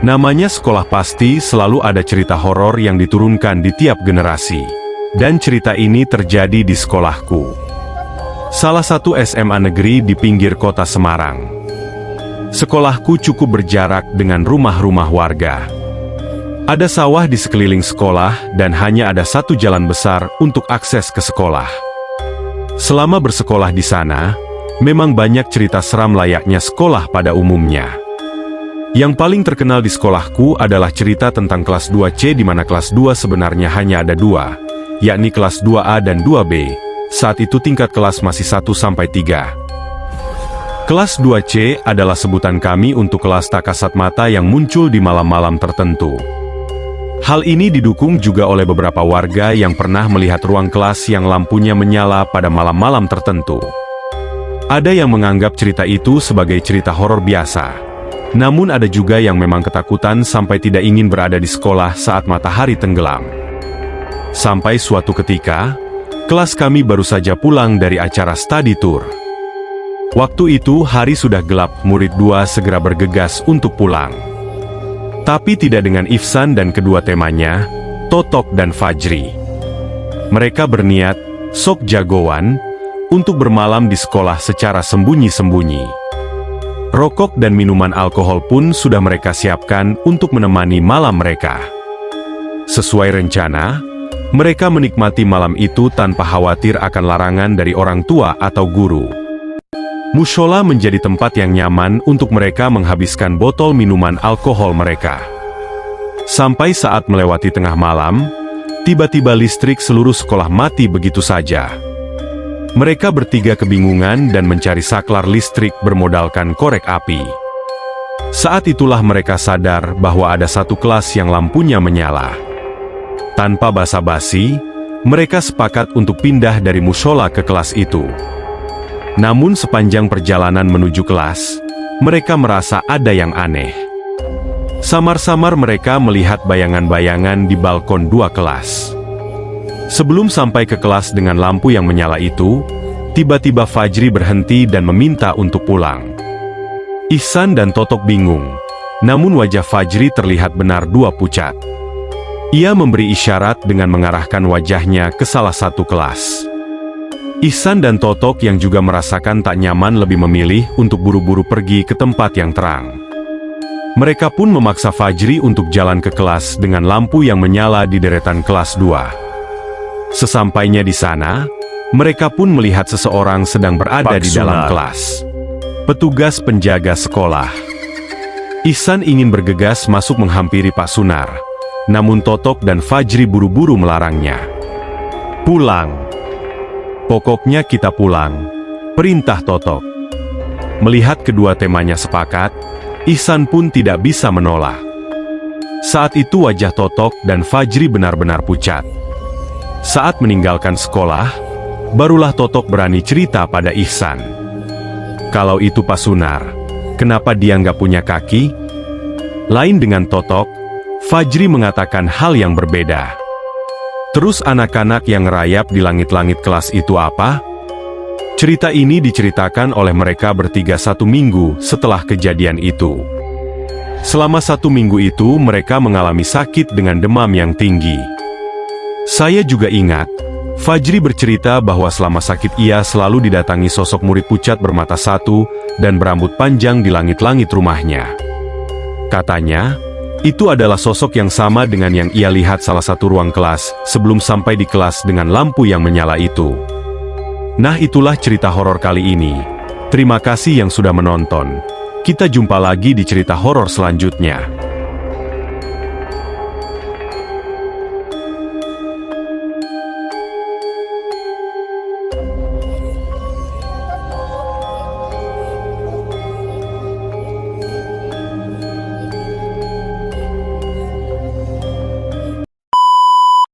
Namanya sekolah pasti selalu ada cerita horor yang diturunkan di tiap generasi. Dan cerita ini terjadi di sekolahku. Salah satu SMA negeri di pinggir kota Semarang. Sekolahku cukup berjarak dengan rumah-rumah warga. Ada sawah di sekeliling sekolah dan hanya ada satu jalan besar untuk akses ke sekolah. Selama bersekolah di sana, memang banyak cerita seram layaknya sekolah pada umumnya. Yang paling terkenal di sekolahku adalah cerita tentang kelas 2C di mana kelas 2 sebenarnya hanya ada 2, yakni kelas 2A dan 2B. Saat itu tingkat kelas masih 1-3. Kelas 2C adalah sebutan kami untuk kelas tak kasat mata yang muncul di malam-malam tertentu. Hal ini didukung juga oleh beberapa warga yang pernah melihat ruang kelas yang lampunya menyala pada malam-malam tertentu. Ada yang menganggap cerita itu sebagai cerita horor biasa. Namun ada juga yang memang ketakutan sampai tidak ingin berada di sekolah saat matahari tenggelam. Sampai suatu ketika, kelas kami baru saja pulang dari acara study tour. Waktu itu hari sudah gelap, murid 2 segera bergegas untuk pulang. Tapi tidak dengan Ihsan dan kedua temannya, Totok dan Fajri. Mereka berniat, sok jagoan, untuk bermalam di sekolah secara sembunyi-sembunyi. Rokok dan minuman alkohol pun sudah mereka siapkan untuk menemani malam mereka. Sesuai rencana, mereka menikmati malam itu tanpa khawatir akan larangan dari orang tua atau guru. Mushola menjadi tempat yang nyaman untuk mereka menghabiskan botol minuman alkohol mereka. Sampai saat melewati tengah malam, tiba-tiba listrik seluruh sekolah mati begitu saja. Mereka bertiga kebingungan dan mencari saklar listrik bermodalkan korek api. Saat itulah mereka sadar bahwa ada satu kelas yang lampunya menyala. Tanpa basa-basi, mereka sepakat untuk pindah dari mushola ke kelas itu. Namun sepanjang perjalanan menuju kelas, mereka merasa ada yang aneh. Samar-samar mereka melihat bayangan-bayangan di balkon 2 kelas. Sebelum sampai ke kelas dengan lampu yang menyala itu, tiba-tiba Fajri berhenti dan meminta untuk pulang. Ihsan dan Totok bingung, namun wajah Fajri terlihat benar-benar pucat. Ia memberi isyarat dengan mengarahkan wajahnya ke salah satu kelas. Ihsan dan Totok yang juga merasakan tak nyaman lebih memilih untuk buru-buru pergi ke tempat yang terang. Mereka pun memaksa Fajri untuk jalan ke kelas dengan lampu yang menyala di deretan kelas 2. Sesampainya di sana, mereka pun melihat seseorang sedang berada di dalam kelas. Petugas penjaga sekolah. Ihsan ingin bergegas masuk menghampiri Pak Sunar, namun Totok dan Fajri buru-buru melarangnya. Pulang. Pokoknya kita pulang, perintah Totok. Melihat kedua temannya sepakat, Ihsan pun tidak bisa menolak. Saat itu wajah Totok dan Fajri benar-benar pucat. Saat meninggalkan sekolah, barulah Totok berani cerita pada Ihsan. Kalau itu Pak Sunar, kenapa dia nggak punya kaki? Lain dengan Totok, Fajri mengatakan hal yang berbeda. Terus anak-anak yang ngerayap di langit-langit kelas itu apa? Cerita ini diceritakan oleh mereka bertiga 1 minggu setelah kejadian itu. Selama 1 minggu itu mereka mengalami sakit dengan demam yang tinggi. Saya juga ingat, Fajri bercerita bahwa selama sakit ia selalu didatangi sosok murid pucat bermata satu dan berambut panjang di langit-langit rumahnya. Katanya, itu adalah sosok yang sama dengan yang ia lihat salah satu ruang kelas sebelum sampai di kelas dengan lampu yang menyala itu. Nah, itulah cerita horor kali ini. Terima kasih yang sudah menonton. Kita jumpa lagi di cerita horor selanjutnya.